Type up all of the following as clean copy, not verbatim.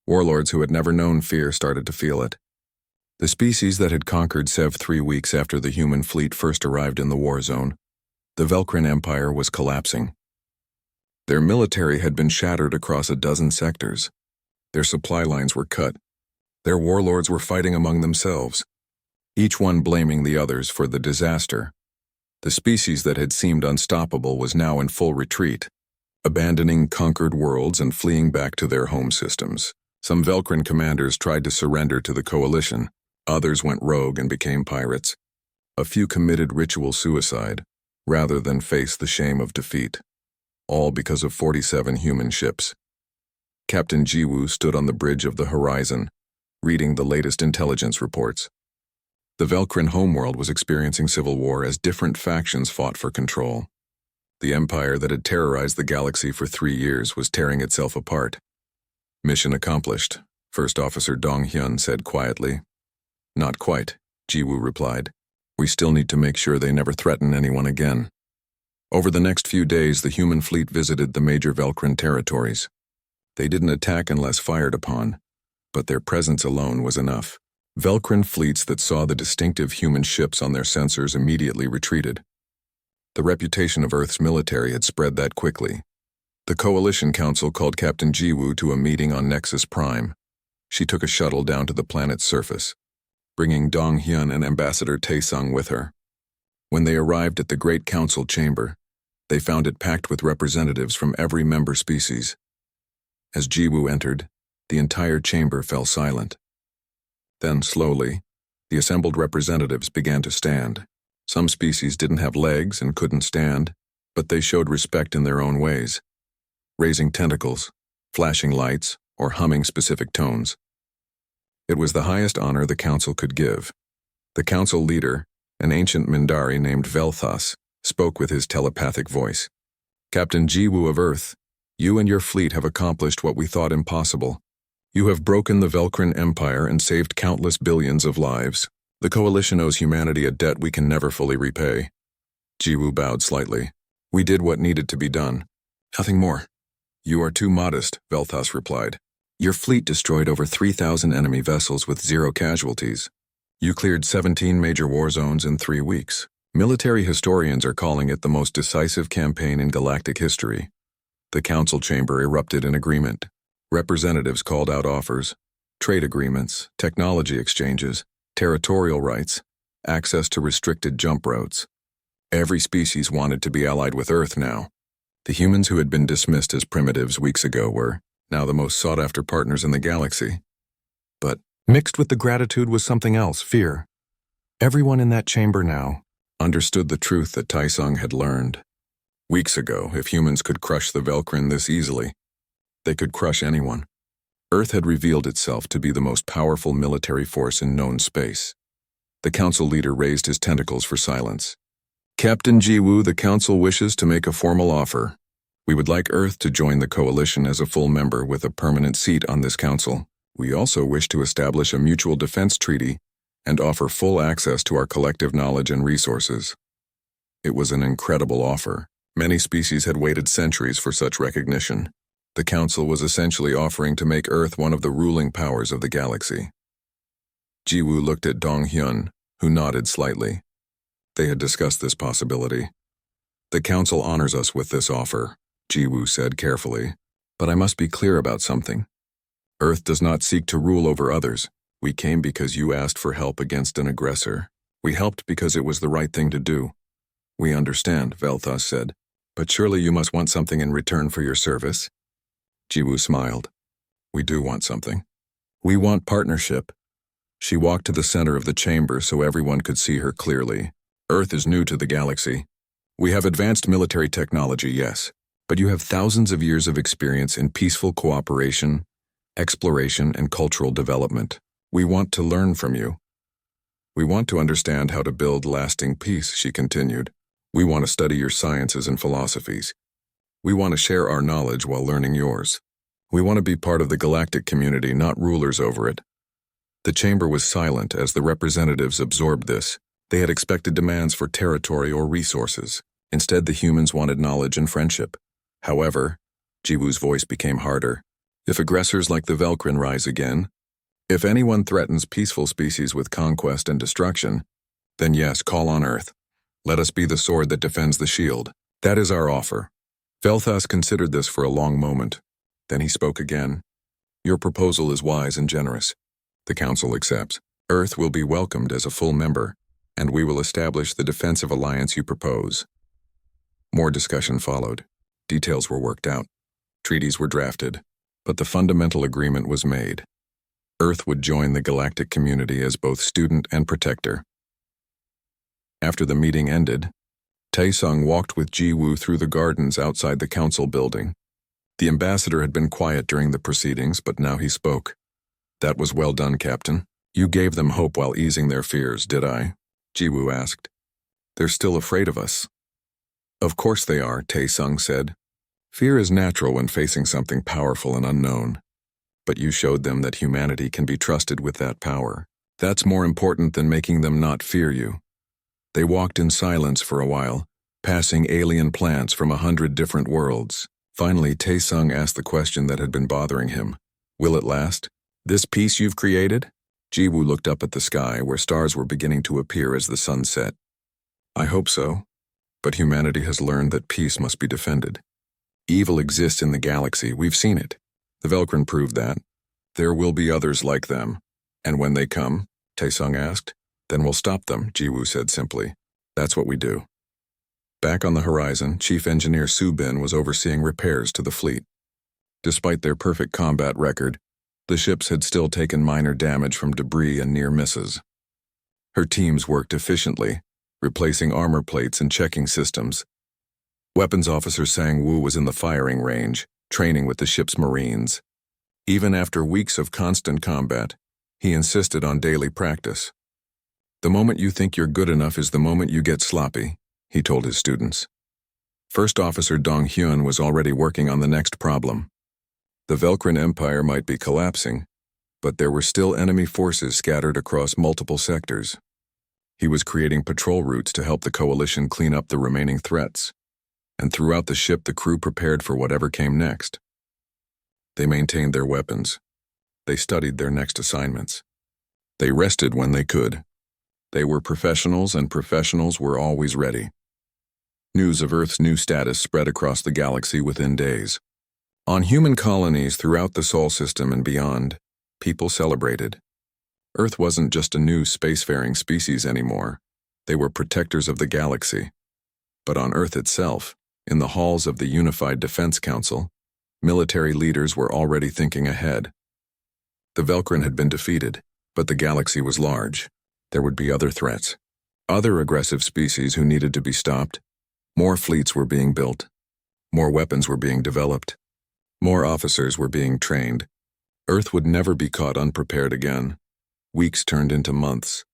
Warlords who had never known fear started to feel it. The species that had conquered Sev 3 weeks after the human fleet first arrived in the war zone, the Velcrin Empire, was collapsing. Their military had been shattered across a dozen sectors. Their supply lines were cut. Their warlords were fighting among themselves, each one blaming the others for the disaster. The species that had seemed unstoppable was now in full retreat, abandoning conquered worlds and fleeing back to their home systems. Some Velcrin commanders tried to surrender to the coalition. Others went rogue and became pirates. A few committed ritual suicide, rather than face the shame of defeat. All because of 47 human ships. Captain Jiwoo stood on the bridge of the horizon, reading the latest intelligence reports. The Velcrin homeworld was experiencing civil war as different factions fought for control. The empire that had terrorized the galaxy for 3 years was tearing itself apart. Mission accomplished, First Officer Dong Hyun said quietly. Not quite, Jiwoo replied. We still need to make sure they never threaten anyone again. Over the next few days, the human fleet visited the major Velcrin territories. They didn't attack unless fired upon, but their presence alone was enough. Velcrin fleets that saw the distinctive human ships on their sensors immediately retreated. The reputation of Earth's military had spread that quickly. The Coalition Council called Captain Jiwoo to a meeting on Nexus Prime. She took a shuttle down to the planet's surface, bringing Dong Hyun and Ambassador Taesung with her. When they arrived at the Great Council chamber, they found it packed with representatives from every member species. As Jiwoo entered, the entire chamber fell silent. Then, slowly, the assembled representatives began to stand. Some species didn't have legs and couldn't stand, but they showed respect in their own ways, raising tentacles, flashing lights, or humming specific tones. It was the highest honor the council could give. The council leader, an ancient Mindari named Velthas, spoke with his telepathic voice. Captain Jiwoo of Earth, you and your fleet have accomplished what we thought impossible. You have broken the Velcrin Empire and saved countless billions of lives. The Coalition owes humanity a debt we can never fully repay. Jiwoo bowed slightly. We did what needed to be done. Nothing more. You are too modest, Velthas replied. Your fleet destroyed over 3,000 enemy vessels with 0 casualties. You cleared 17 major war zones in 3 weeks. Military historians are calling it the most decisive campaign in galactic history. The council chamber erupted in agreement. Representatives called out offers, trade agreements, technology exchanges, territorial rights, access to restricted jump routes. Every species wanted to be allied with Earth now. The humans who had been dismissed as primitives weeks ago were now the most sought-after partners in the galaxy. But mixed with the gratitude was something else, fear. Everyone in that chamber now understood the truth that Taesung had learned. Weeks ago, if humans could crush the Velcrin this easily, they could crush anyone. Earth had revealed itself to be the most powerful military force in known space. The council leader raised his tentacles for silence. Captain Jiwoo, the council wishes to make a formal offer. We would like Earth to join the coalition as a full member with a permanent seat on this council. We also wish to establish a mutual defense treaty and offer full access to our collective knowledge and resources. It was an incredible offer. Many species had waited centuries for such recognition. The council was essentially offering to make Earth one of the ruling powers of the galaxy. Jiwoo looked at Dong Hyun, who nodded slightly. They had discussed this possibility. The council honors us with this offer, Jiwoo said carefully. But I must be clear about something. Earth does not seek to rule over others. We came because you asked for help against an aggressor. We helped because it was the right thing to do. We understand, Velthas said. But surely you must want something in return for your service? Jiwoo smiled. We do want something. We want partnership. She walked to the center of the chamber so everyone could see her clearly. Earth is new to the galaxy. We have advanced military technology, yes, but you have thousands of years of experience in peaceful cooperation, exploration, and cultural development. We want to learn from you. We want to understand how to build lasting peace, she continued. We want to study your sciences and philosophies. We want to share our knowledge while learning yours. We want to be part of the galactic community, not rulers over it. The chamber was silent as the representatives absorbed this. They had expected demands for territory or resources. Instead, the humans wanted knowledge and friendship. However, Jiwoo's voice became harder. If aggressors like the Velcrin rise again, if anyone threatens peaceful species with conquest and destruction, then yes, call on Earth. Let us be the sword that defends the shield. That is our offer. Velthas considered this for a long moment. Then he spoke again. Your proposal is wise and generous. The Council accepts. Earth will be welcomed as a full member, and we will establish the defensive alliance you propose. More discussion followed. Details were worked out. Treaties were drafted, but the fundamental agreement was made. Earth would join the galactic community as both student and protector. After the meeting ended, Taesung walked with Ji-woo through the gardens outside the council building. The ambassador had been quiet during the proceedings, but now he spoke. That was well done, Captain. You gave them hope while easing their fears, did I? Ji-woo asked. They're still afraid of us. Of course they are, Taesung said. Fear is natural when facing something powerful and unknown. But you showed them that humanity can be trusted with that power. That's more important than making them not fear you. They walked in silence for a while, passing alien plants from 100 different worlds. Finally, Taesung asked the question that had been bothering him. Will it last? This peace you've created? Ji-woo looked up at the sky where stars were beginning to appear as the sun set. I hope so. But humanity has learned that peace must be defended. Evil exists in the galaxy, we've seen it. The Velcrin proved that. There will be others like them. And when they come, Taesung asked, then we'll stop them, Ji-woo said simply. That's what we do. Back on the horizon, Chief Engineer Su-bin was overseeing repairs to the fleet. Despite their perfect combat record, the ships had still taken minor damage from debris and near misses. Her teams worked efficiently, replacing armor plates and checking systems. Weapons Officer Sang-woo was in the firing range, training with the ship's Marines. Even after weeks of constant combat, he insisted on daily practice. The moment you think you're good enough is the moment you get sloppy, he told his students. First Officer Dong-hyun was already working on the next problem. The Velcrin Empire might be collapsing, but there were still enemy forces scattered across multiple sectors. He was creating patrol routes to help the coalition clean up the remaining threats, and throughout the ship the crew prepared for whatever came next. They maintained their weapons. They studied their next assignments. They rested when they could. They were professionals, and professionals were always ready. News of Earth's new status spread across the galaxy within days. On human colonies throughout the Sol system and beyond, people celebrated. Earth wasn't just a new spacefaring species anymore. They were protectors of the galaxy. But on Earth itself, in the halls of the Unified Defense Council, military leaders were already thinking ahead. The Velcrin had been defeated, but the galaxy was large. There would be other threats. Other aggressive species who needed to be stopped. More fleets were being built. More weapons were being developed. More officers were being trained. Earth would never be caught unprepared again. Weeks turned into months.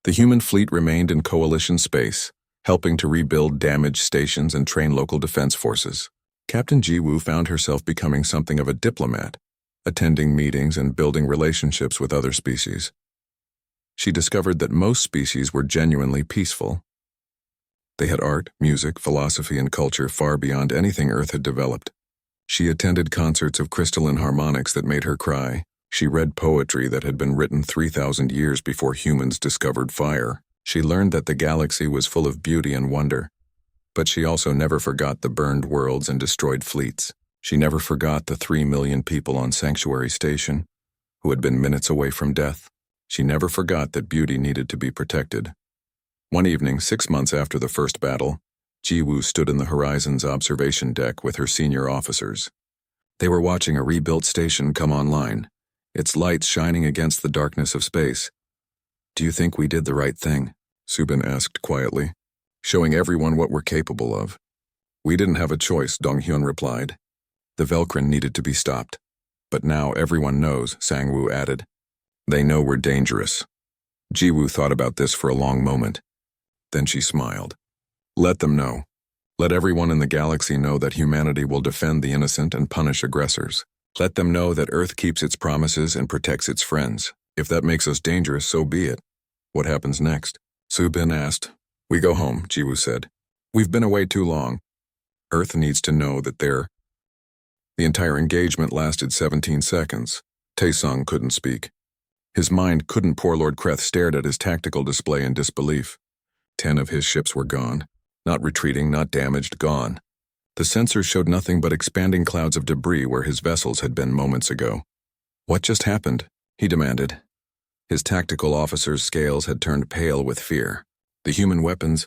The human fleet remained in coalition space, helping to rebuild damaged stations and train local defense forces. Captain Ji-woo found herself becoming something of a diplomat, attending meetings and building relationships with other species. She discovered that most species were genuinely peaceful. They had art, music, philosophy, and culture far beyond anything Earth had developed. She attended concerts of crystalline harmonics that made her cry. She read poetry that had been written 3,000 years before humans discovered fire. She learned that the galaxy was full of beauty and wonder. But she also never forgot the burned worlds and destroyed fleets. She never forgot the 3 million people on Sanctuary Station who had been minutes away from death. She never forgot that beauty needed to be protected. One evening, 6 months after the first battle, Ji-woo stood in the Horizon's observation deck with her senior officers. They were watching a rebuilt station come online, its lights shining against the darkness of space. Do you think we did the right thing? Su-bin asked quietly, showing everyone what we're capable of. We didn't have a choice, Dong-hyun replied. The Velcrin needed to be stopped. But now everyone knows, Sang-woo added. They know we're dangerous. Ji-woo thought about this for a long moment. Then she smiled. Let them know. Let everyone in the galaxy know that humanity will defend the innocent and punish aggressors. Let them know that Earth keeps its promises and protects its friends. If that makes us dangerous, so be it. What happens next? Su-bin asked. We go home, Ji-woo said. We've been away too long. Earth needs to know that they're The entire engagement lasted 17 seconds. Taesung couldn't speak. His mind couldn't pour. Lord Kreth stared at his tactical display in disbelief. 10 of his ships were gone. Not retreating, not damaged, gone. The sensors showed nothing but expanding clouds of debris where his vessels had been moments ago. What just happened? He demanded. His tactical officer's scales had turned pale with fear. The human weapons,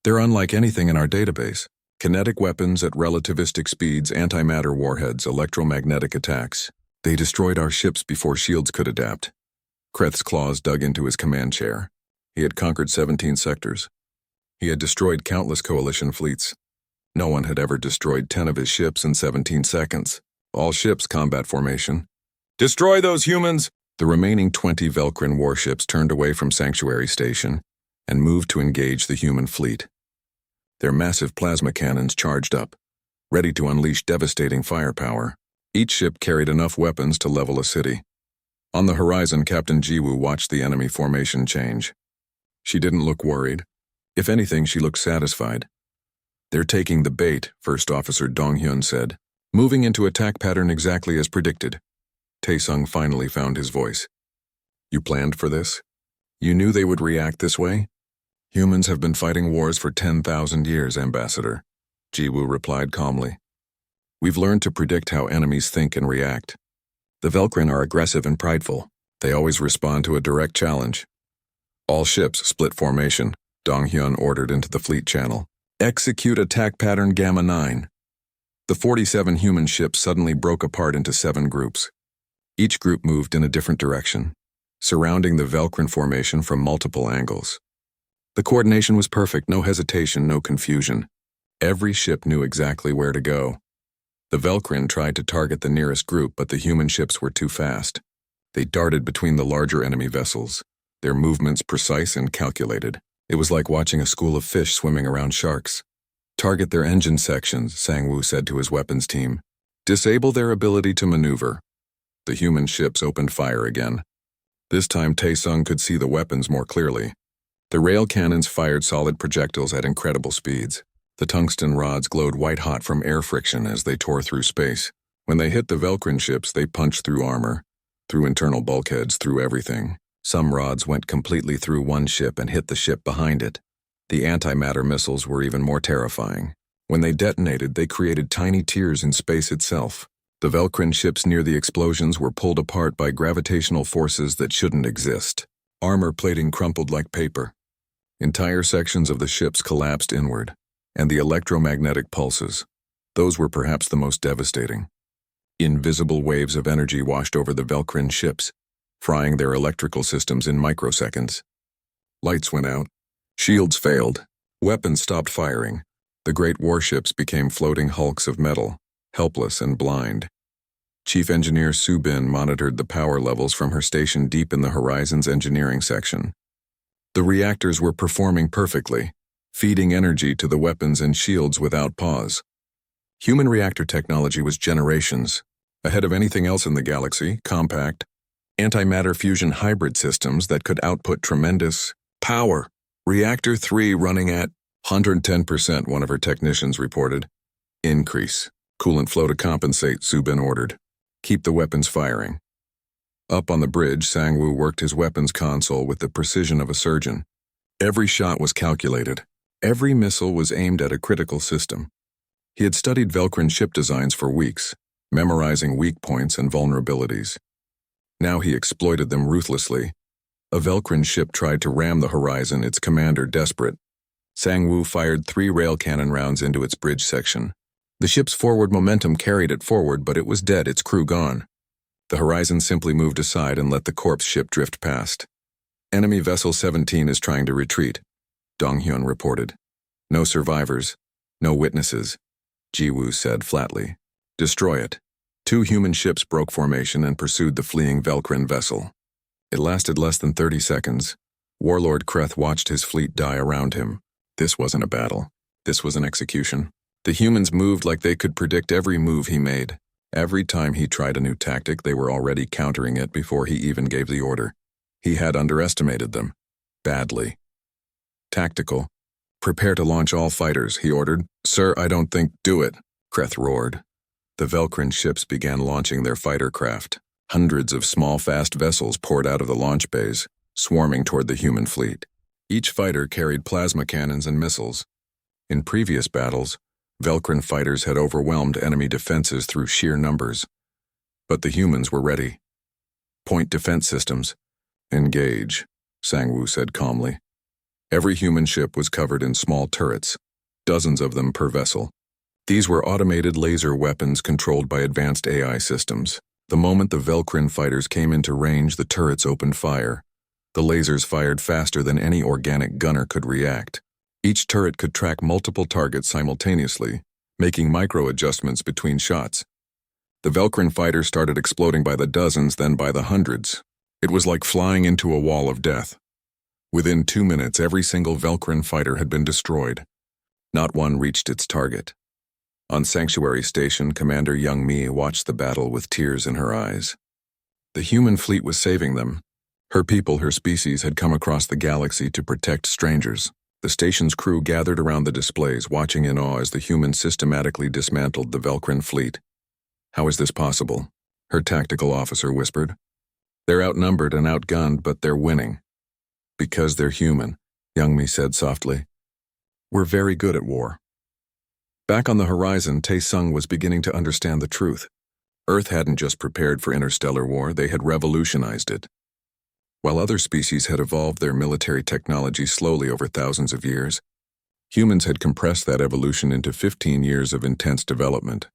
they're unlike anything in our database. Kinetic weapons at relativistic speeds, antimatter warheads, electromagnetic attacks. They destroyed our ships before shields could adapt. Kreth's claws dug into his command chair. He had conquered 17 sectors. He had destroyed countless coalition fleets. No one had ever destroyed 10 of his ships in 17 seconds. All ships combat formation. Destroy those humans! The remaining 20 Velcrin warships turned away from Sanctuary Station and moved to engage the human fleet. Their massive plasma cannons charged up, ready to unleash devastating firepower. Each ship carried enough weapons to level a city. On the horizon, Captain Jiwoo watched the enemy formation change. She didn't look worried. If anything, she looked satisfied. They're taking the bait, First Officer Dong-hyun said, moving into attack pattern exactly as predicted. Taesung finally found his voice. You planned for this? You knew they would react this way? Humans have been fighting wars for 10,000 years, Ambassador, Jiwoo replied calmly. We've learned to predict how enemies think and react. The Velcrin are aggressive and prideful. They always respond to a direct challenge. All ships split formation, Dong-hyun ordered into the fleet channel. Execute attack pattern Gamma 9. The 47 human ships suddenly broke apart into 7 groups. Each group moved in a different direction, surrounding the Velcrin formation from multiple angles. The coordination was perfect, no hesitation, no confusion. Every ship knew exactly where to go. The Velcrin tried to target the nearest group, but the human ships were too fast. They darted between the larger enemy vessels, their movements precise and calculated. It was like watching a school of fish swimming around sharks. Target their engine sections, Sang-woo said to his weapons team. Disable their ability to maneuver. The human ships opened fire again. This time Taesung could see the weapons more clearly. The rail cannons fired solid projectiles at incredible speeds. The tungsten rods glowed white-hot from air friction as they tore through space. When they hit the Velcrin ships, they punched through armor, through internal bulkheads, through everything. Some rods went completely through one ship and hit the ship behind it. The antimatter missiles were even more terrifying. When they detonated, they created tiny tears in space itself. The Velcrin ships near the explosions were pulled apart by gravitational forces that shouldn't exist. Armor plating crumpled like paper. Entire sections of the ships collapsed inward. And the electromagnetic pulses, those were perhaps the most devastating. Invisible waves of energy washed over the Velcrin ships, frying their electrical systems in microseconds. Lights went out. Shields failed. Weapons stopped firing. The great warships became floating hulks of metal, helpless and blind. Chief Engineer Su-bin monitored the power levels from her station deep in the Horizon's engineering section. The reactors were performing perfectly, feeding energy to the weapons and shields without pause. Human reactor technology was generations ahead of anything else in the galaxy, compact, antimatter fusion hybrid systems that could output tremendous power. Reactor 3 running at 110%, one of her technicians reported. Increase. Coolant flow to compensate, Su-bin ordered. Keep the weapons firing. Up on the bridge, Sang-woo worked his weapons console with the precision of a surgeon. Every shot was calculated. Every missile was aimed at a critical system. He had studied Velcrin ship designs for weeks, memorizing weak points and vulnerabilities. Now he exploited them ruthlessly. A Velcrin ship tried to ram the Horizon, its commander desperate. Sang-woo fired 3 rail cannon rounds into its bridge section. The ship's forward momentum carried it forward, but it was dead, its crew gone. The Horizon simply moved aside and let the corpse ship drift past. Enemy Vessel 17 is trying to retreat, Dong-hyun reported. No survivors, no witnesses, Jiwoo said flatly. Destroy it. 2 human ships broke formation and pursued the fleeing Velcrin vessel. It lasted less than 30 seconds. Warlord Kreth watched his fleet die around him. This wasn't a battle. This was an execution. The humans moved like they could predict every move he made. Every time he tried a new tactic, they were already countering it before he even gave the order. He had underestimated them. Badly. Tactical. Prepare to launch all fighters, he ordered. Sir, I don't think. Do it, Kreth roared. The Velcrin ships began launching their fighter craft. Hundreds of small, fast vessels poured out of the launch bays, swarming toward the human fleet. Each fighter carried plasma cannons and missiles. In previous battles, Velcrin fighters had overwhelmed enemy defenses through sheer numbers. But the humans were ready. Point defense systems. Engage, Sang-Woo said calmly. Every human ship was covered in small turrets, dozens of them per vessel. These were automated laser weapons controlled by advanced AI systems. The moment the Velcrin fighters came into range, the turrets opened fire. The lasers fired faster than any organic gunner could react. Each turret could track multiple targets simultaneously, making micro-adjustments between shots. The Velcrin fighters started exploding by the dozens, then by the hundreds. It was like flying into a wall of death. Within 2 minutes, every single Velcrin fighter had been destroyed. Not one reached its target. On Sanctuary Station, Commander Young Mi watched the battle with tears in her eyes. The human fleet was saving them. Her people, her species, had come across the galaxy to protect strangers. The station's crew gathered around the displays, watching in awe as the humans systematically dismantled the Velcrin fleet. "How is this possible?" her tactical officer whispered. "They're outnumbered and outgunned, but they're winning." "Because they're human," Young Mi said softly. "We're very good at war." Back on the horizon, Tae-sung was beginning to understand the truth. Earth hadn't just prepared for interstellar war, they had revolutionized it. While other species had evolved their military technology slowly over thousands of years, humans had compressed that evolution into 15 years of intense development.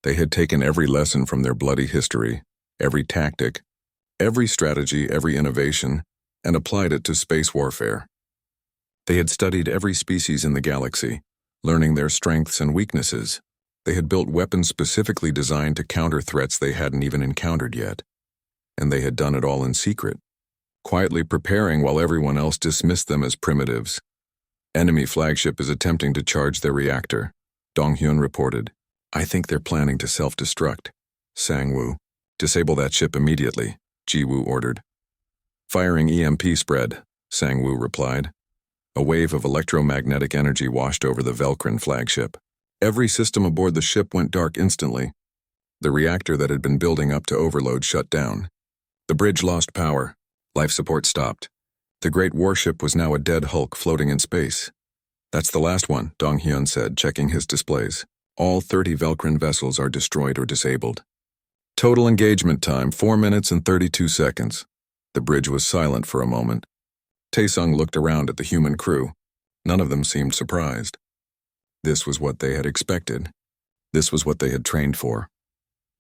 They had taken every lesson from their bloody history, every tactic, every strategy, every innovation, and applied it to space warfare. They had studied every species in the galaxy, learning their strengths and weaknesses. They had built weapons specifically designed to counter threats they hadn't even encountered yet. And they had done it all in secret, quietly preparing while everyone else dismissed them as primitives. "Enemy flagship is attempting to charge their reactor," Dong-hyun reported. "I think they're planning to self-destruct." Sang-Woo. "Disable that ship immediately," Ji-Woo ordered. "Firing EMP spread," Sang-Woo replied. A wave of electromagnetic energy washed over the Velcrin flagship. Every system aboard the ship went dark instantly. The reactor that had been building up to overload shut down. The bridge lost power. Life support stopped. The great warship was now a dead hulk floating in space. "That's the last one," Dong-hyun said, checking his displays. "All 30 Velcrin vessels are destroyed or disabled. Total engagement time, 4 minutes and 32 seconds. The bridge was silent for a moment. Tae-sung looked around at the human crew. None of them seemed surprised. This was what they had expected. This was what they had trained for.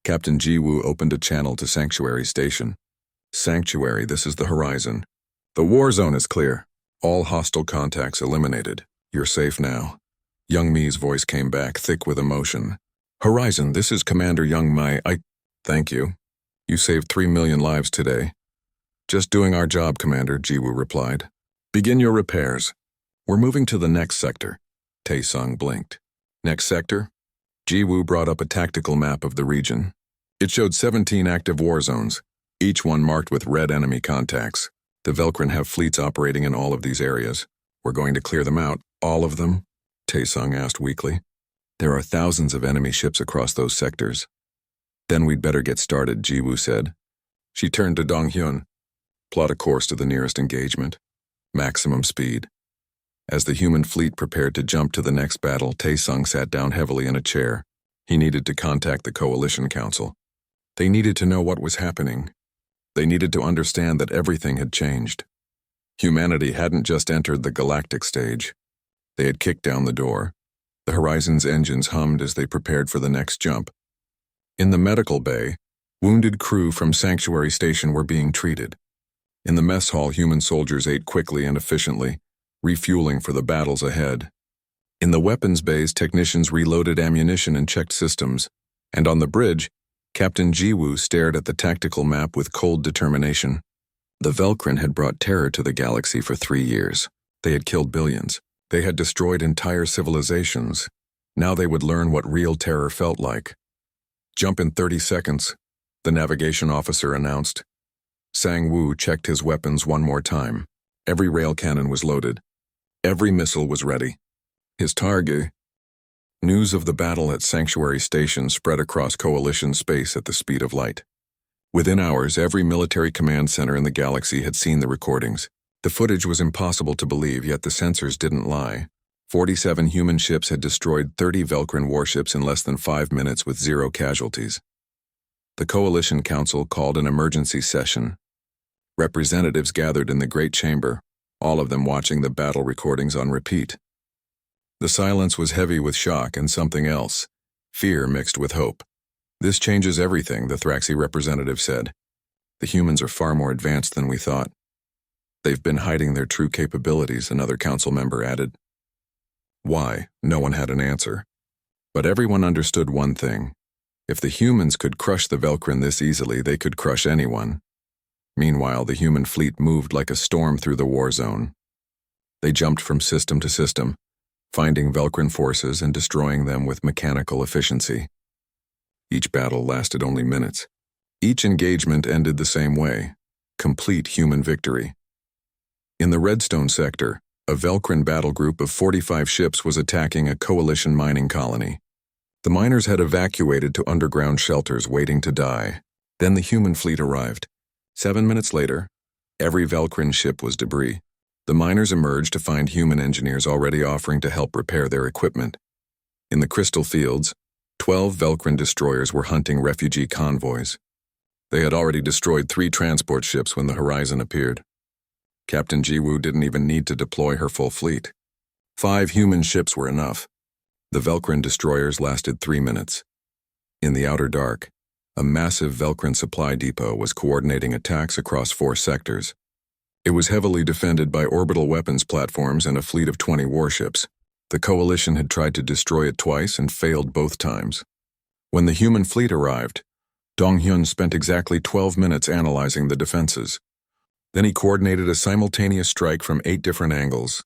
Captain Ji-Woo opened a channel to Sanctuary Station. "Sanctuary, this is the horizon. The war zone is clear. All hostile contacts eliminated. You're safe now." Young Mi's voice came back, thick with emotion. "Horizon, this is Commander Young Mi. Thank you. You saved 3 million lives today." "Just doing our job, Commander," Ji-Woo replied. "Begin your repairs. We're moving to the next sector." Tae-sung blinked. "Next sector?" Ji-Woo brought up a tactical map of the region. It showed 17 active war zones, each one marked with red enemy contacts. "The Velcrin have fleets operating in all of these areas. We're going to clear them out." "All of them?" Tae-sung asked weakly. "There are thousands of enemy ships across those sectors." "Then we'd better get started," Ji-Woo said. She turned to Dong-hyun. "Plot a course to the nearest engagement. Maximum speed." As the human fleet prepared to jump to the next battle, Tae-sung sat down heavily in a chair. He needed to contact the Coalition Council. They needed to know what was happening. They needed to understand that everything had changed. Humanity hadn't just entered the galactic stage. They had kicked down the door. The Horizon's engines hummed as they prepared for the next jump. In the medical bay, wounded crew from Sanctuary Station were being treated. In the mess hall, human soldiers ate quickly and efficiently, refueling for the battles ahead. In the weapons bays, technicians reloaded ammunition and checked systems. And on the bridge, Captain Ji-Woo stared at the tactical map with cold determination. The Velcrin had brought terror to the galaxy for 3 years. They had killed billions. They had destroyed entire civilizations. Now they would learn what real terror felt like. "Jump in 30 seconds, the navigation officer announced. Sang-Woo checked his weapons one more time. Every rail cannon was loaded. Every missile was ready. His target. News of the battle at Sanctuary Station spread across Coalition space at the speed of light. Within hours, every military command center in the galaxy had seen the recordings. The footage was impossible to believe, yet the sensors didn't lie. 47 human ships had destroyed 30 Velcrin warships in less than 5 minutes with 0 casualties. The Coalition Council called an emergency session. Representatives gathered in the Great Chamber, all of them watching the battle recordings on repeat. The silence was heavy with shock and something else, fear mixed with hope. "This changes everything," the Thraxi representative said. "The humans are far more advanced than we thought." "They've been hiding their true capabilities," another council member added. Why? No one had an answer. But everyone understood one thing. If the humans could crush the Velcrin this easily, they could crush anyone. Meanwhile, the human fleet moved like a storm through the war zone. They jumped from system to system, finding Velcrin forces and destroying them with mechanical efficiency. Each battle lasted only minutes. Each engagement ended the same way: complete human victory. In the Redstone sector, a Velcrin battle group of 45 ships was attacking a Coalition mining colony. The miners had evacuated to underground shelters waiting to die. Then the human fleet arrived. 7 minutes later, every Velcrin ship was debris. The miners emerged to find human engineers already offering to help repair their equipment. In the crystal fields, 12 Velcrin destroyers were hunting refugee convoys. They had already destroyed 3 transport ships when the horizon appeared. Captain Jiwoo didn't even need to deploy her full fleet. 5 human ships were enough. The Velcrin destroyers lasted 3 minutes. In the outer dark, a massive Velcrin supply depot was coordinating attacks across 4 sectors. It was heavily defended by orbital weapons platforms and a fleet of 20 warships. The Coalition had tried to destroy it twice and failed both times. When the human fleet arrived, Donghyun spent exactly 12 minutes analyzing the defenses. Then he coordinated a simultaneous strike from 8 different angles.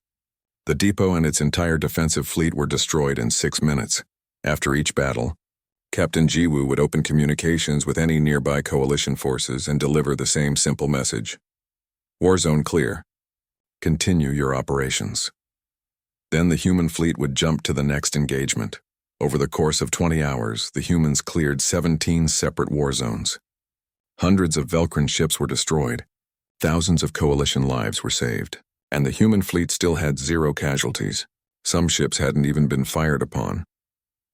The depot and its entire defensive fleet were destroyed in 6 minutes. After each battle, Captain Jiwoo would open communications with any nearby Coalition forces and deliver the same simple message: "Warzone clear. Continue your operations." Then the human fleet would jump to the next engagement. Over the course of 20 hours, the humans cleared 17 separate war zones. Hundreds of Velcrin ships were destroyed. Thousands of Coalition lives were saved, and the human fleet still had 0 casualties. Some ships hadn't even been fired upon.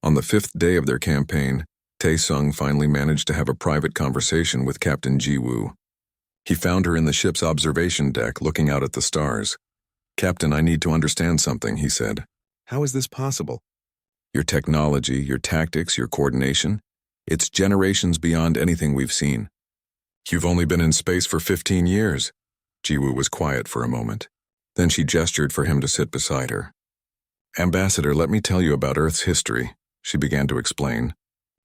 On the 5th day of their campaign, Tae-sung finally managed to have a private conversation with Captain Jiwoo. He found her in the ship's observation deck looking out at the stars. "Captain, I need to understand something," he said. "How is this possible?" "Your technology, your tactics, your coordination, it's generations beyond anything we've seen." "You've only been in space for 15 years. Jiwoo was quiet for a moment. Then she gestured for him to sit beside her. "Ambassador, let me tell you about Earth's history," she began to explain.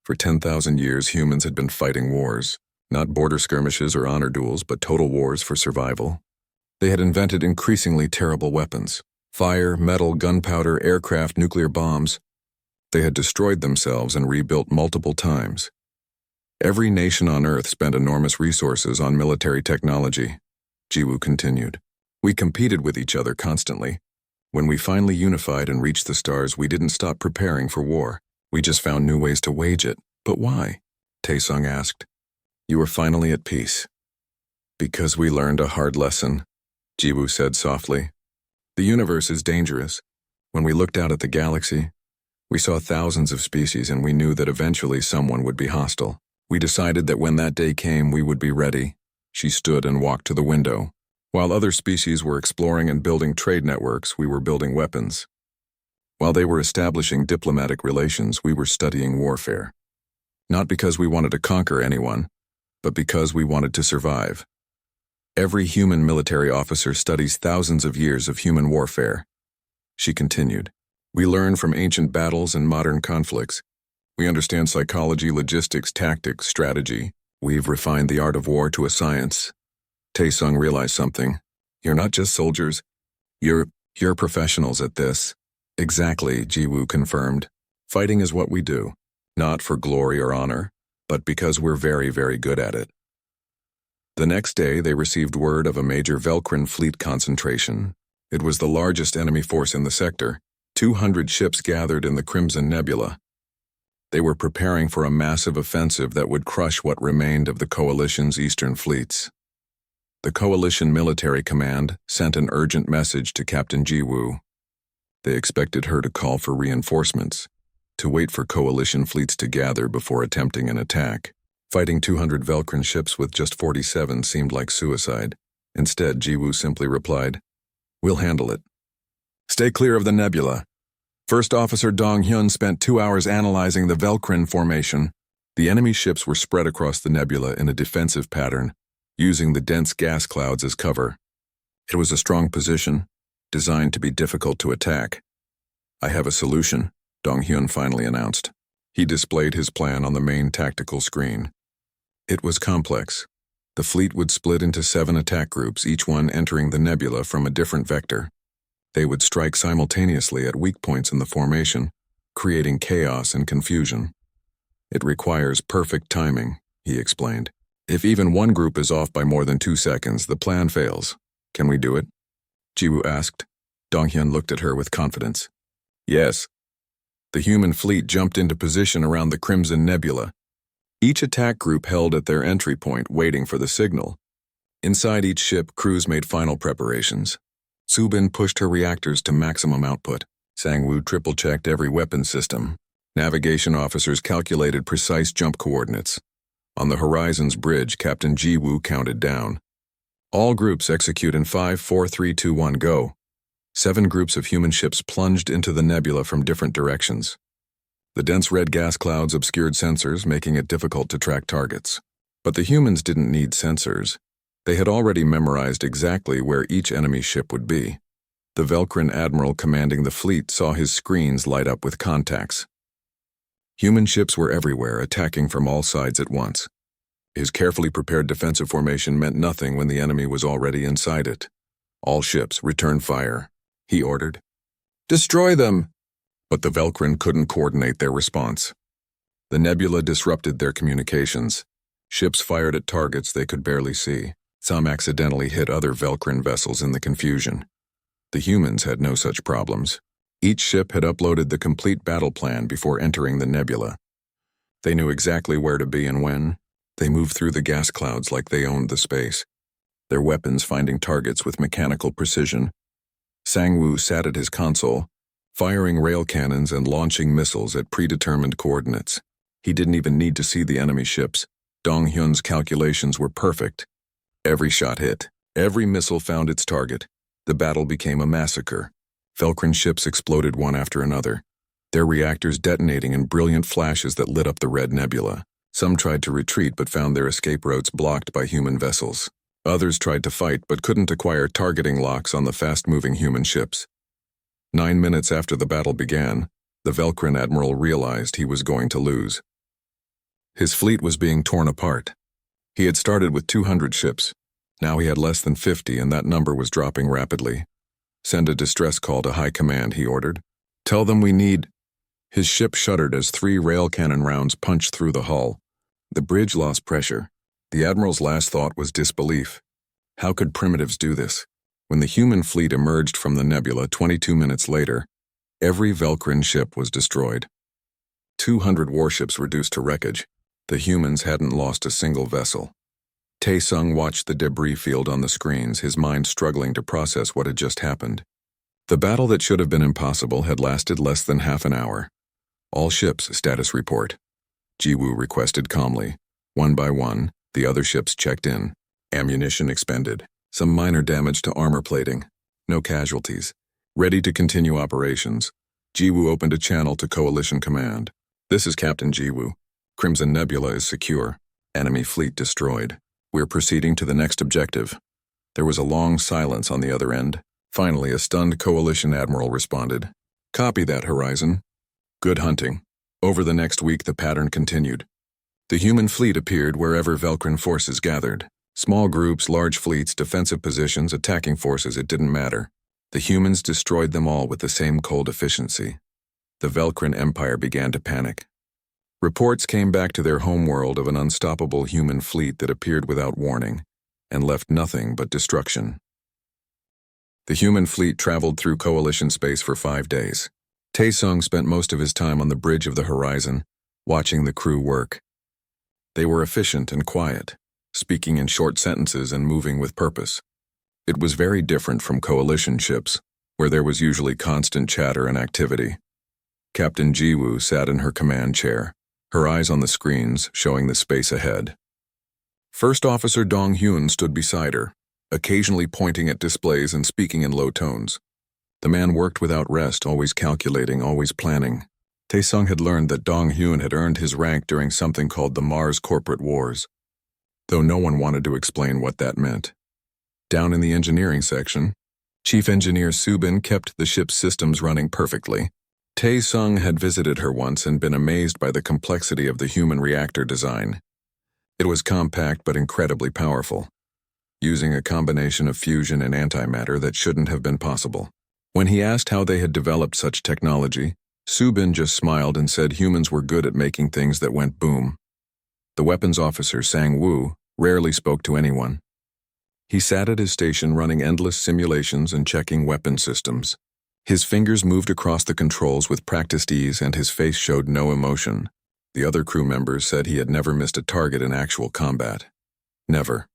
For 10,000 years, humans had been fighting wars. Not border skirmishes or honor duels, but total wars for survival. They had invented increasingly terrible weapons: fire, metal, gunpowder, aircraft, nuclear bombs. They had destroyed themselves and rebuilt multiple times. Every nation on Earth spent enormous resources on military technology. Jiwoo continued. "We competed with each other constantly. When we finally unified and reached the stars, we didn't stop preparing for war. We just found new ways to wage it." "But why?" Tae-sung asked. "You were finally at peace." "Because we learned a hard lesson," Jiwoo said softly. "The universe is dangerous. When we looked out at the galaxy, we saw thousands of species, and we knew that eventually someone would be hostile. We decided that when that day came, we would be ready." She stood and walked to the window. "While other species were exploring and building trade networks, we were building weapons. While they were establishing diplomatic relations, we were studying warfare. Not because we wanted to conquer anyone, but because we wanted to survive. Every human military officer studies thousands of years of human warfare." She continued. "We learn from ancient battles and modern conflicts. We understand psychology, logistics, tactics, strategy. We've refined the art of war to a science." Tae-sung realized something. "You're not just soldiers. You're professionals at this." "Exactly," Jiwoo confirmed. "Fighting is what we do. Not for glory or honor, but because we're very, very good at it." The next day, they received word of a major Velcrin fleet concentration. It was the largest enemy force in the sector. 200 ships gathered in the Crimson Nebula. They were preparing for a massive offensive that would crush what remained of the Coalition's eastern fleets. The Coalition Military Command sent an urgent message to Captain Jiwoo. They expected her to call for reinforcements, to wait for Coalition fleets to gather before attempting an attack. Fighting 200 Velcrin ships with just 47 seemed like suicide. Instead, Jiwoo simply replied, "We'll handle it. Stay clear of the nebula." First Officer Dong Hyun spent 2 hours analyzing the Velcrin formation. The enemy ships were spread across the nebula in a defensive pattern, using the dense gas clouds as cover. It was a strong position, designed to be difficult to attack. "I have a solution," Dong Hyun finally announced. He displayed his plan on the main tactical screen. It was complex. The fleet would split into 7 attack groups, each one entering the nebula from a different vector. They would strike simultaneously at weak points in the formation, creating chaos and confusion. "It requires perfect timing," he explained. "If even one group is off by more than 2 seconds, the plan fails. Can we do it?" Jiwoo asked. Dong Hyun looked at her with confidence. "Yes." The human fleet jumped into position around the Crimson Nebula. Each attack group held at their entry point, waiting for the signal. Inside each ship, crews made final preparations. Subin pushed her reactors to maximum output. Sang-woo triple-checked every weapon system. Navigation officers calculated precise jump coordinates. On the Horizon's bridge, Captain Jiwoo counted down. "All groups execute in 5, 4, 3, 2, 1, go." 7 groups of human ships plunged into the nebula from different directions. The dense red gas clouds obscured sensors, making it difficult to track targets. But the humans didn't need sensors. They had already memorized exactly where each enemy ship would be. The Velcrin admiral commanding the fleet saw his screens light up with contacts. Human ships were everywhere, attacking from all sides at once. His carefully prepared defensive formation meant nothing when the enemy was already inside it. "All ships, return fire," he ordered. "Destroy them!" But the Velcrin couldn't coordinate their response. The nebula disrupted their communications. Ships fired at targets they could barely see. Some accidentally hit other Velcrin vessels in the confusion. The humans had no such problems. Each ship had uploaded the complete battle plan before entering the nebula. They knew exactly where to be and when. They moved through the gas clouds like they owned the space, their weapons finding targets with mechanical precision. Sang-woo sat at his console, firing rail cannons and launching missiles at predetermined coordinates. He didn't even need to see the enemy ships. Dong Hyun's calculations were perfect. Every shot hit. Every missile found its target. The battle became a massacre. Velcrin ships exploded one after another, their reactors detonating in brilliant flashes that lit up the red nebula. Some tried to retreat but found their escape routes blocked by human vessels. Others tried to fight but couldn't acquire targeting locks on the fast-moving human ships. 9 minutes after the battle began, the Velcrin admiral realized he was going to lose. His fleet was being torn apart. He had started with 200 ships. Now he had less than 50, and that number was dropping rapidly. "Send a distress call to High Command," he ordered. "Tell them we need—" His ship shuddered as 3 rail cannon rounds punched through the hull. The bridge lost pressure. The admiral's last thought was disbelief. How could primitives do this? When the human fleet emerged from the nebula 22 minutes later, every Velcrin ship was destroyed. 200 warships reduced to wreckage. The humans hadn't lost a single vessel. Tae-sung watched the debris field on the screens, his mind struggling to process what had just happened. The battle that should have been impossible had lasted less than half an hour. "All ships, status report," Jiwoo requested calmly. One by one, the other ships checked in. Ammunition expended. Some minor damage to armor plating. No casualties. Ready to continue operations. Jiwoo opened a channel to Coalition Command. "This is Captain Jiwoo. Crimson Nebula is secure. Enemy fleet destroyed. We're proceeding to the next objective." There was a long silence on the other end. Finally, a stunned Coalition admiral responded. "Copy that, Horizon. Good hunting." Over the next week, the pattern continued. The human fleet appeared wherever Velcrin forces gathered. Small groups, large fleets, defensive positions, attacking forces, it didn't matter. The humans destroyed them all with the same cold efficiency. The Velcrin Empire began to panic. Reports came back to their homeworld of an unstoppable human fleet that appeared without warning and left nothing but destruction. The human fleet traveled through Coalition space for 5 days. Taesung spent most of his time on the bridge of the horizon, watching the crew work. They were efficient and quiet, speaking in short sentences and moving with purpose. It was very different from coalition ships, where there was usually constant chatter and activity. Captain Jiwoo sat in her command chair, her eyes on the screens showing the space ahead. First Officer Dong Hyun stood beside her, occasionally pointing at displays and speaking in low tones. The man worked without rest, always calculating, always planning. Taesung had learned that Dong Hyun had earned his rank during something called the Mars Corporate Wars, though no one wanted to explain what that meant. Down in the engineering section, Chief Engineer Subin kept the ship's systems running perfectly. Taesung had visited her once and been amazed by the complexity of the human reactor design. It was compact but incredibly powerful, using a combination of fusion and antimatter that shouldn't have been possible. When he asked how they had developed such technology, Subin just smiled and said humans were good at making things that went boom. The weapons officer, Sang-woo, rarely spoke to anyone. He sat at his station running endless simulations and checking weapon systems. His fingers moved across the controls with practiced ease and his face showed no emotion. The other crew members said he had never missed a target in actual combat. Never.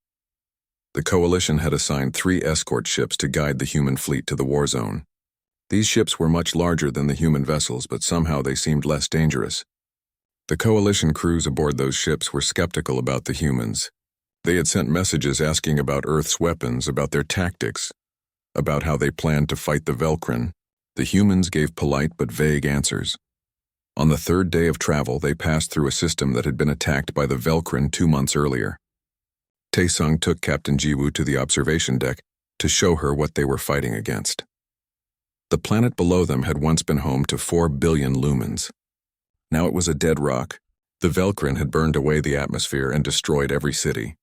The coalition had assigned 3 escort ships to guide the human fleet to the war zone. These ships were much larger than the human vessels, but somehow they seemed less dangerous. The coalition crews aboard those ships were skeptical about the humans. They had sent messages asking about Earth's weapons, about their tactics, about how they planned to fight the Velcrin. The humans gave polite but vague answers. On the 3rd day of travel, they passed through a system that had been attacked by the Velcrin 2 months earlier. Taesung took Captain Jiwoo to the observation deck to show her what they were fighting against. The planet below them had once been home to 4 billion lumens. Now it was a dead rock. The Velcrin had burned away the atmosphere and destroyed every city.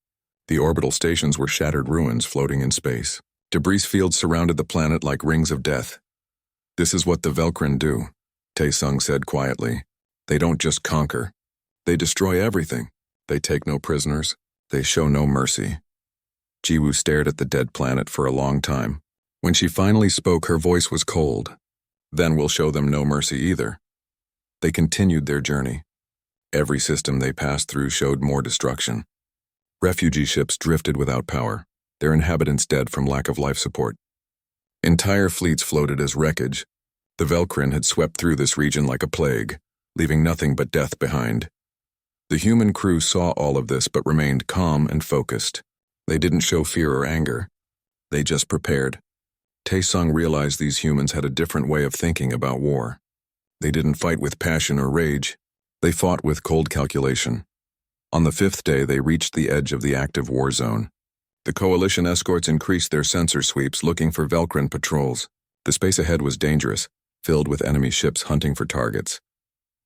The orbital stations were shattered ruins floating in space. Debris fields surrounded the planet like rings of death. "This is what the Velcrin do," Taesung said quietly. "They don't just conquer. They destroy everything. They take no prisoners. They show no mercy." Jiwoo stared at the dead planet for a long time. When she finally spoke, her voice was cold. "Then we'll show them no mercy either." They continued their journey. Every system they passed through showed more destruction. Refugee ships drifted without power, their inhabitants dead from lack of life support. Entire fleets floated as wreckage. The Velcrin had swept through this region like a plague, leaving nothing but death behind. The human crew saw all of this but remained calm and focused. They didn't show fear or anger. They just prepared. Taesung realized these humans had a different way of thinking about war. They didn't fight with passion or rage. They fought with cold calculation. On the 5th day, they reached the edge of the active war zone. The coalition escorts increased their sensor sweeps looking for Velcrin patrols. The space ahead was dangerous, filled with enemy ships hunting for targets.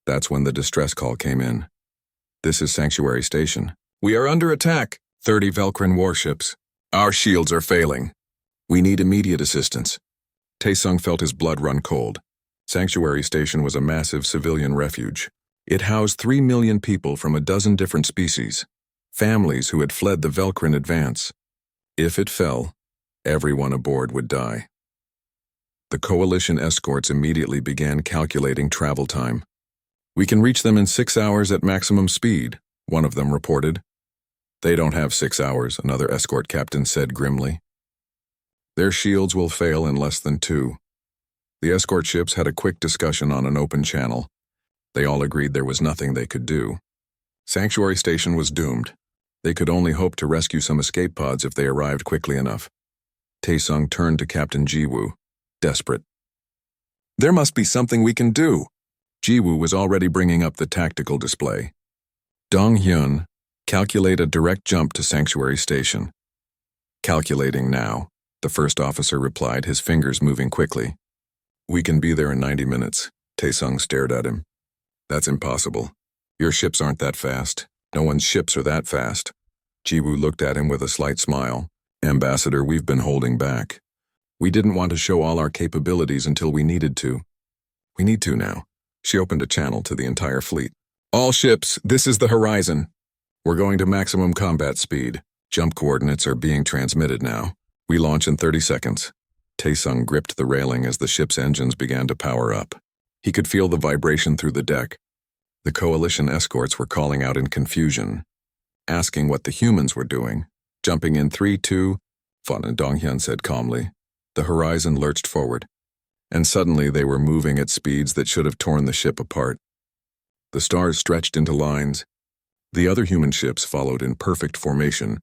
That's when the distress call came in. "This is Sanctuary Station. We are under attack. 30 Velcrin warships. Our shields are failing. We need immediate assistance." Taesung felt his blood run cold. Sanctuary Station was a massive civilian refuge. It housed 3 million people from a dozen different species, families who had fled the Velcrin advance. If it fell, everyone aboard would die. The coalition escorts immediately began calculating travel time. "We can reach them in 6 hours at maximum speed," one of them reported. "They don't have 6 hours," another escort captain said grimly. "Their shields will fail in less than 2. The escort ships had a quick discussion on an open channel. They all agreed there was nothing they could do. Sanctuary Station was doomed. They could only hope to rescue some escape pods if they arrived quickly enough. Taesung turned to Captain Jiwoo, desperate. "There must be something we can do." Jiwoo was already bringing up the tactical display. "Dong Hyun, calculate a direct jump to Sanctuary Station." "Calculating now," the first officer replied, his fingers moving quickly. "We can be there in 90 minutes. Taesung stared at him. "That's impossible. Your ships aren't that fast. No one's ships are that fast." Jiwoo looked at him with a slight smile. "Ambassador, we've been holding back. We didn't want to show all our capabilities until we needed to. We need to now." She opened a channel to the entire fleet. "All ships, this is the horizon. We're going to maximum combat speed. Jump coordinates are being transmitted now. We launch in 30 seconds. Taesung gripped the railing as the ship's engines began to power up. He could feel the vibration through the deck. The coalition escorts were calling out in confusion, asking what the humans were doing. Jumping in 3, 2, Fan and Donghyun said calmly. The horizon lurched forward, and suddenly they were moving at speeds that should have torn the ship apart. The stars stretched into lines. The other human ships followed in perfect formation,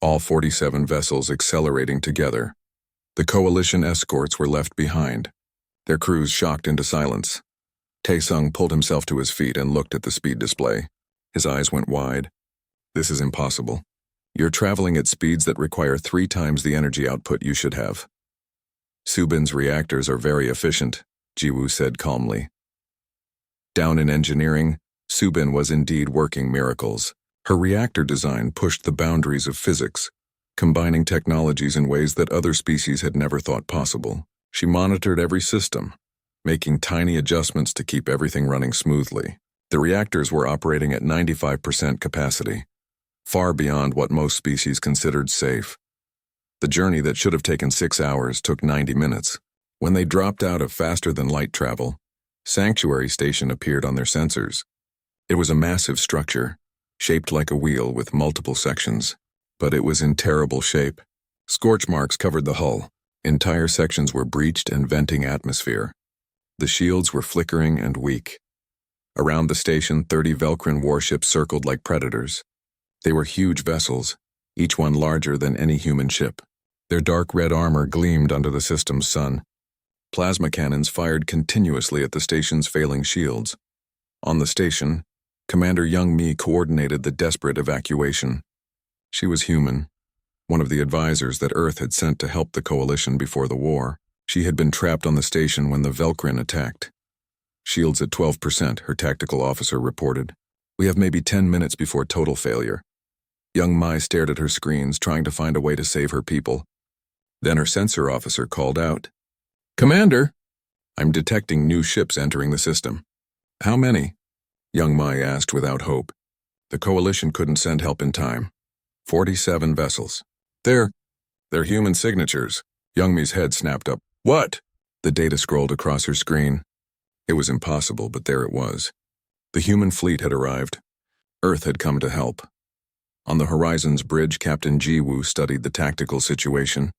all 47 vessels accelerating together. The coalition escorts were left behind, their crews shocked into silence. Taesung pulled himself to his feet and looked at the speed display. His eyes went wide. This is impossible. You're traveling at speeds that require 3 times the energy output you should have. Subin's reactors are very efficient, Jiwoo said calmly. Down in engineering, Subin was indeed working miracles. Her reactor design pushed the boundaries of physics, combining technologies in ways that other species had never thought possible. She monitored every system, making tiny adjustments to keep everything running smoothly. The reactors were operating at 95% capacity, far beyond what most species considered safe. The journey that should have taken 6 hours took 90 minutes. When they dropped out of faster-than-light travel, Sanctuary Station appeared on their sensors. It was a massive structure, shaped like a wheel with multiple sections, but it was in terrible shape. Scorch marks covered the hull. Entire sections were breached and venting atmosphere. The shields were flickering and weak. Around the station, 30 Velcrin warships circled like predators. They were huge vessels, each one larger than any human ship. Their dark red armor gleamed under the system's sun. Plasma cannons fired continuously at the station's failing shields. On the station, Commander Young Mi coordinated the desperate evacuation. She was human, one of the advisors that Earth had sent to help the coalition before the war. She had been trapped on the station when the Velcrin attacked. Shields at 12%, her tactical officer reported. We have maybe 10 minutes before total failure. Young Mai stared at her screens, trying to find a way to save her people. Then her sensor officer called out. Commander! I'm detecting new ships entering the system. How many? Young Mai asked without hope. The coalition couldn't send help in time. 47 vessels. They're human signatures. Young Mi's head snapped up. What? The data scrolled across her screen. It was impossible, but there it was. The human fleet had arrived. Earth had come to help. On the horizon's bridge, Captain Jiwoo studied the tactical situation.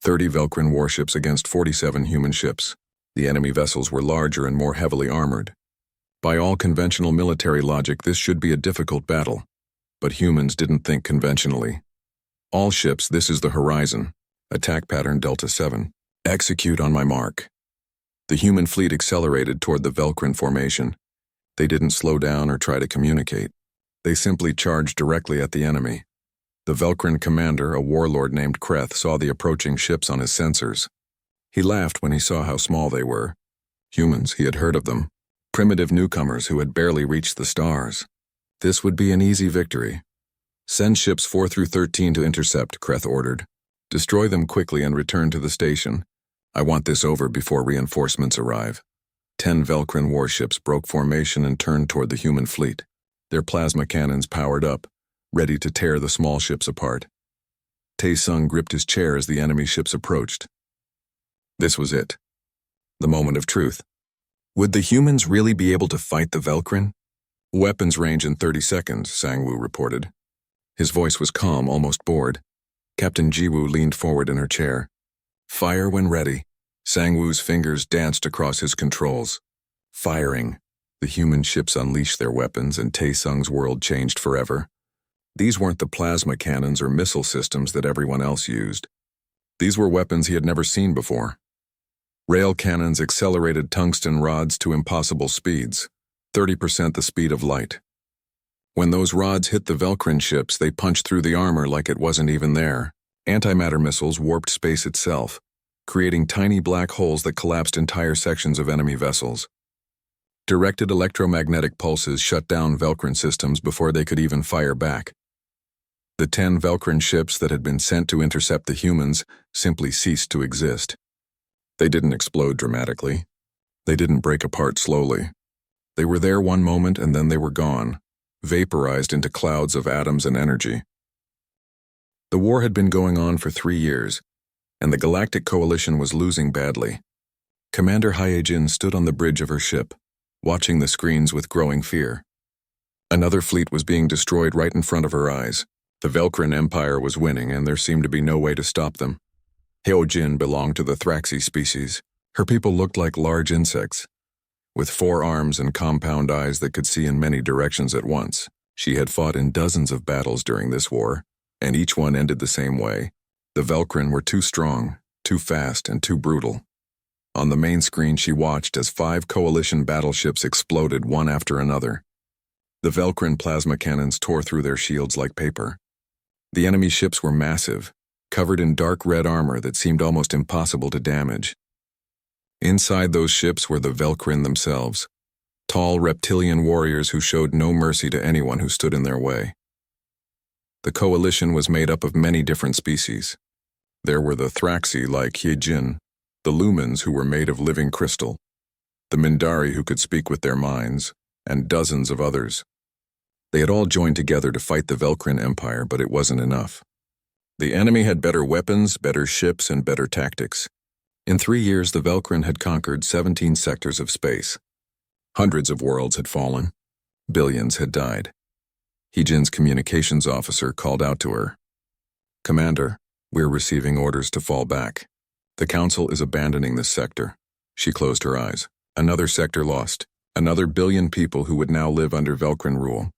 30 Velcrin warships against 47 human ships. The enemy vessels were larger and more heavily armored. By all conventional military logic, this should be a difficult battle. But humans didn't think conventionally. All ships, this is the horizon. Attack pattern Delta 7. Execute on my mark. The human fleet accelerated toward the Velcrin formation. They didn't slow down or try to communicate. They simply charged directly at the enemy. The Velcrin commander, a warlord named Kreth, saw the approaching ships on his sensors. He laughed when he saw how small they were. Humans, he had heard of them. Primitive newcomers who had barely reached the stars. This would be an easy victory. Send ships 4 through 13 to intercept, Kreth ordered. Destroy them quickly and return to the station. I want this over before reinforcements arrive. 10 Velcrin warships broke formation and turned toward the human fleet. Their plasma cannons powered up, ready to tear the small ships apart. Taesung gripped his chair as the enemy ships approached. This was it. The moment of truth. Would the humans really be able to fight the Velcrin? Weapons range in 30 seconds, Sangwoo reported. His voice was calm, almost bored. Captain Jiwoo leaned forward in her chair. Fire when ready. Sangwoo's fingers danced across his controls. Firing. The human ships unleashed their weapons and Taesung's world changed forever. These weren't the plasma cannons or missile systems that everyone else used. These were weapons he had never seen before. Rail cannons accelerated tungsten rods to impossible speeds, 30% the speed of light. When those rods hit the Velcrin ships, they punched through the armor like it wasn't even there. Antimatter missiles warped space itself, creating tiny black holes that collapsed entire sections of enemy vessels. Directed electromagnetic pulses shut down Velcrin systems before they could even fire back. The 10 Velcrin ships that had been sent to intercept the humans simply ceased to exist. They didn't explode dramatically. They didn't break apart slowly. They were there one moment and then they were gone, vaporized into clouds of atoms and energy. The war had been going on for 3 years, and the Galactic Coalition was losing badly. Commander Hyejin stood on the bridge of her ship, watching the screens with growing fear. Another fleet was being destroyed right in front of her eyes. The Velcrin Empire was winning, and there seemed to be no way to stop them. Hyejin belonged to the Thraxi species. Her people looked like large insects, with 4 arms and compound eyes that could see in many directions at once. She had fought in dozens of battles during this war, and each one ended the same way. The Velcrin were too strong, too fast, and too brutal. On the main screen, she watched as 5 coalition battleships exploded one after another. The Velcrin plasma cannons tore through their shields like paper. The enemy ships were massive, covered in dark red armor that seemed almost impossible to damage. Inside those ships were the Velcrin themselves, tall reptilian warriors who showed no mercy to anyone who stood in their way. The coalition was made up of many different species. There were the Thraxi like Hyejin, the Lumens who were made of living crystal, the Mindari who could speak with their minds, and dozens of others. They had all joined together to fight the Velcrin Empire, but it wasn't enough. The enemy had better weapons, better ships, and better tactics. In 3 years, the Velcrin had conquered 17 sectors of space. Hundreds of worlds had fallen. Billions had died. Hyejin's communications officer called out to her. "Commander, we're receiving orders to fall back. The Council is abandoning this sector." She closed her eyes. Another sector lost. Another billion people who would now live under Velcrin rule.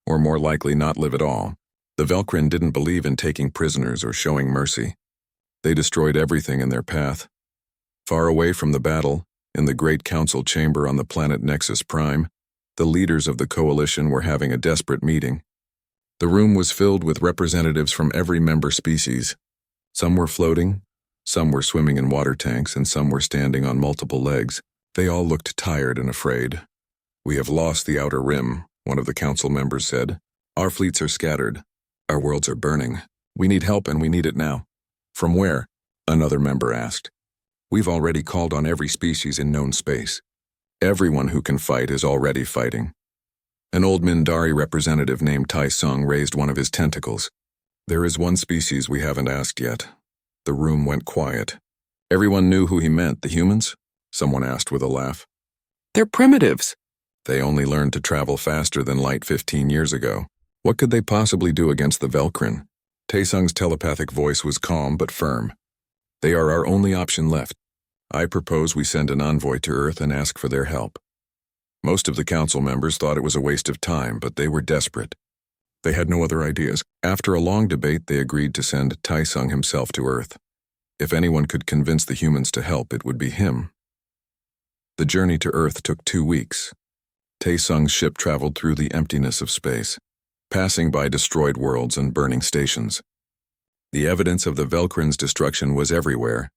Or more likely not live at all. The Velcrin didn't believe in taking prisoners or showing mercy. They destroyed everything in their path. Far away from the battle, in the Great Council chamber on the planet Nexus Prime, the leaders of the coalition were having a desperate meeting. The room was filled with representatives from every member species. Some were floating, some were swimming in water tanks, and some were standing on multiple legs. They all looked tired and afraid. "We have lost the Outer Rim," one of the council members said. "Our fleets are scattered. Our worlds are burning. We need help, and we need it now." "From where?" another member asked. "We've already called on every species in known space. Everyone who can fight is already fighting." An old Mindari representative named Tai Sung raised one of his tentacles. "There is one species we haven't asked yet." The room went quiet. Everyone knew who he meant. "The humans?" someone asked with a laugh. "They're primitives." "They only learned to travel faster than light 15 years ago. What could they possibly do against the Velcrin?" Taesung's telepathic voice was calm but firm. "They are our only option left. I propose we send an envoy to Earth and ask for their help." Most of the council members thought it was a waste of time, but they were desperate. They had no other ideas. After a long debate, they agreed to send Taesung himself to Earth. If anyone could convince the humans to help, it would be him. The journey to Earth took 2 weeks. Taesung's ship traveled through the emptiness of space, passing by destroyed worlds and burning stations. The evidence of the Velcrin's destruction was everywhere.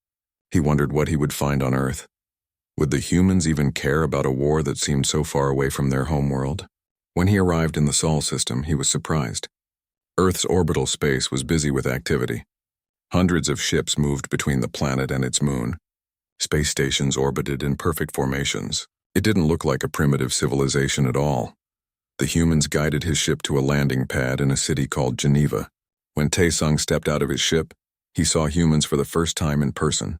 He wondered what he would find on Earth. Would the humans even care about a war that seemed so far away from their homeworld? When he arrived in the Sol system, he was surprised. Earth's orbital space was busy with activity. Hundreds of ships moved between the planet and its moon. Space stations orbited in perfect formations. It didn't look like a primitive civilization at all. The humans guided his ship to a landing pad in a city called Geneva. When Taesung stepped out of his ship, he saw humans for the first time in person.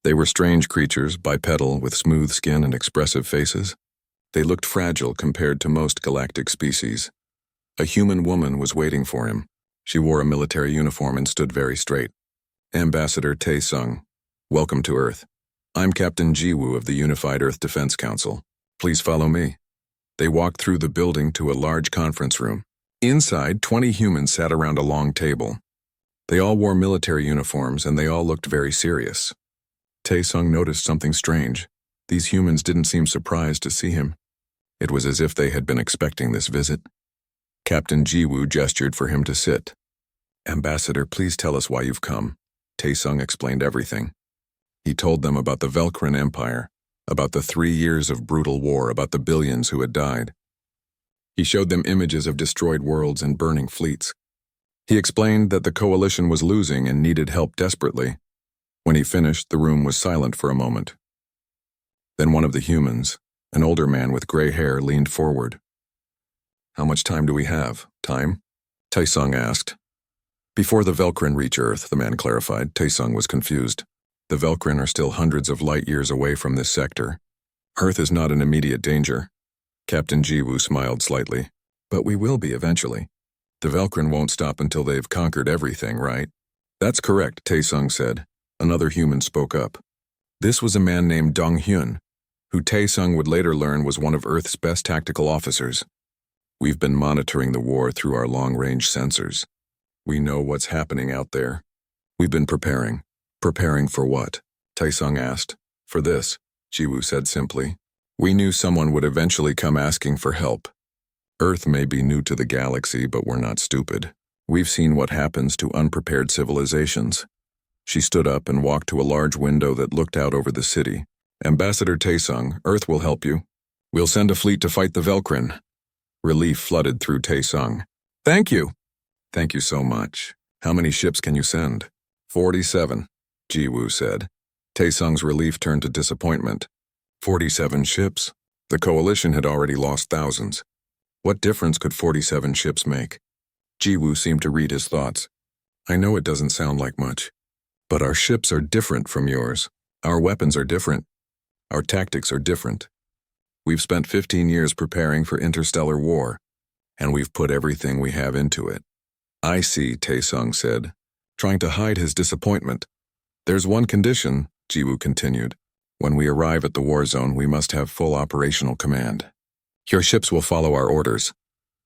They were strange creatures, bipedal, with smooth skin and expressive faces. They looked fragile compared to most galactic species. A human woman was waiting for him. She wore a military uniform and stood very straight. "Ambassador Taesung, welcome to Earth. I'm Captain Jiwoo of the Unified Earth Defense Council. Please follow me." They walked through the building to a large conference room. Inside, 20 humans sat around a long table. They all wore military uniforms, and they all looked very serious. Taesung noticed something strange. These humans didn't seem surprised to see him. It was as if they had been expecting this visit. Captain Jiwoo gestured for him to sit. "Ambassador, please tell us why you've come." Taesung explained everything. He told them about the Velcrin Empire, about the 3 years of brutal war, about the billions who had died. He showed them images of destroyed worlds and burning fleets. He explained that the coalition was losing and needed help desperately. When he finished, the room was silent for a moment. Then one of the humans, an older man with gray hair, leaned forward. "How much time do we have?" "Time?" Taesung asked. "Before the Velcrin reach Earth," the man clarified. Taesung was confused. The Velcrin are still hundreds of light years away from this sector. Earth is not in immediate danger. Captain Jiwoo smiled slightly. But we will be eventually. The Velcrin won't stop until they've conquered everything, right? That's correct, Taesung said. Another human spoke up. This was a man named Dong Hyun, who Taesung would later learn was one of Earth's best tactical officers. We've been monitoring the war through our long-range sensors. We know what's happening out there. We've been preparing. Preparing for what? Taesung asked. For this, Jiwoo said simply. We knew someone would eventually come asking for help. Earth may be new to the galaxy, but we're not stupid. We've seen what happens to unprepared civilizations. She stood up and walked to a large window that looked out over the city. Ambassador Taesung, Earth will help you. We'll send a fleet to fight the Velcrin. Relief flooded through Taesung. Thank you. Thank you so much. How many ships can you send? 47, Jiwoo said. Taesung's relief turned to disappointment. 47 ships? The coalition had already lost thousands. What difference could 47 ships make? Jiwoo seemed to read his thoughts. I know it doesn't sound like much, but our ships are different from yours. Our weapons are different. Our tactics are different. We've spent 15 years preparing for interstellar war, and we've put everything we have into it. I see, Taesung said, trying to hide his disappointment. There's one condition, Jiwoo continued. When we arrive at the war zone, we must have full operational command. Your ships will follow our orders.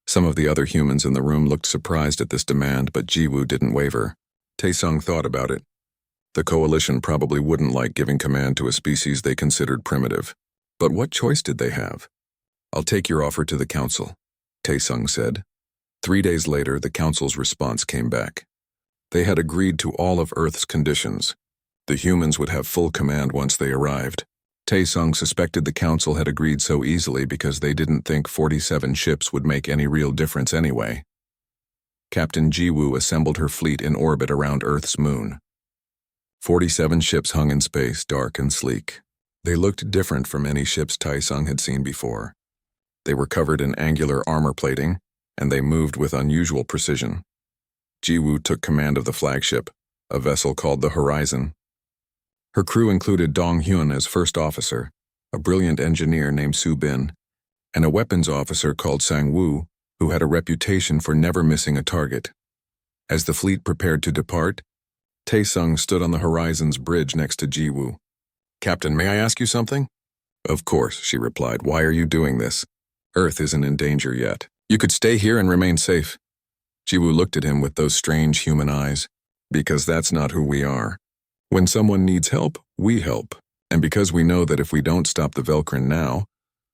Some of the other humans in the room looked surprised at this demand, but Jiwoo didn't waver. Taesung thought about it. The coalition probably wouldn't like giving command to a species they considered primitive. But what choice did they have? I'll take your offer to the council, Taesung said. 3 days later, the council's response came back. They had agreed to all of Earth's conditions. The humans would have full command once they arrived. Taesung suspected the council had agreed so easily because they didn't think 47 ships would make any real difference anyway. Captain Jiwoo assembled her fleet in orbit around Earth's moon. 47 ships hung in space, dark and sleek. They looked different from any ships Taesung had seen before. They were covered in angular armor plating, and they moved with unusual precision. Jiwoo took command of the flagship, a vessel called the Horizon. Her crew included Dong Hyun as first officer, a brilliant engineer named Soo Bin, and a weapons officer called Sang Woo, who had a reputation for never missing a target. As the fleet prepared to depart, Taesung stood on the Horizon's bridge next to Jiwoo. Captain, may I ask you something? Of course, she replied. Why are you doing this? Earth isn't in danger yet. You could stay here and remain safe. Jiwoo looked at him with those strange human eyes. Because that's not who we are. When someone needs help, we help. And because we know that if we don't stop the Velcrin now,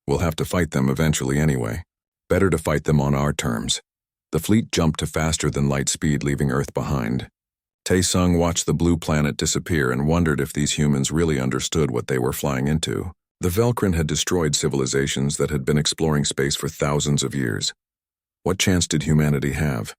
we'll have to fight them eventually anyway. Better to fight them on our terms. The fleet jumped to faster than light speed, leaving Earth behind. Taesung watched the blue planet disappear and wondered if these humans really understood what they were flying into. The Velcrin had destroyed civilizations that had been exploring space for thousands of years. What chance did humanity have?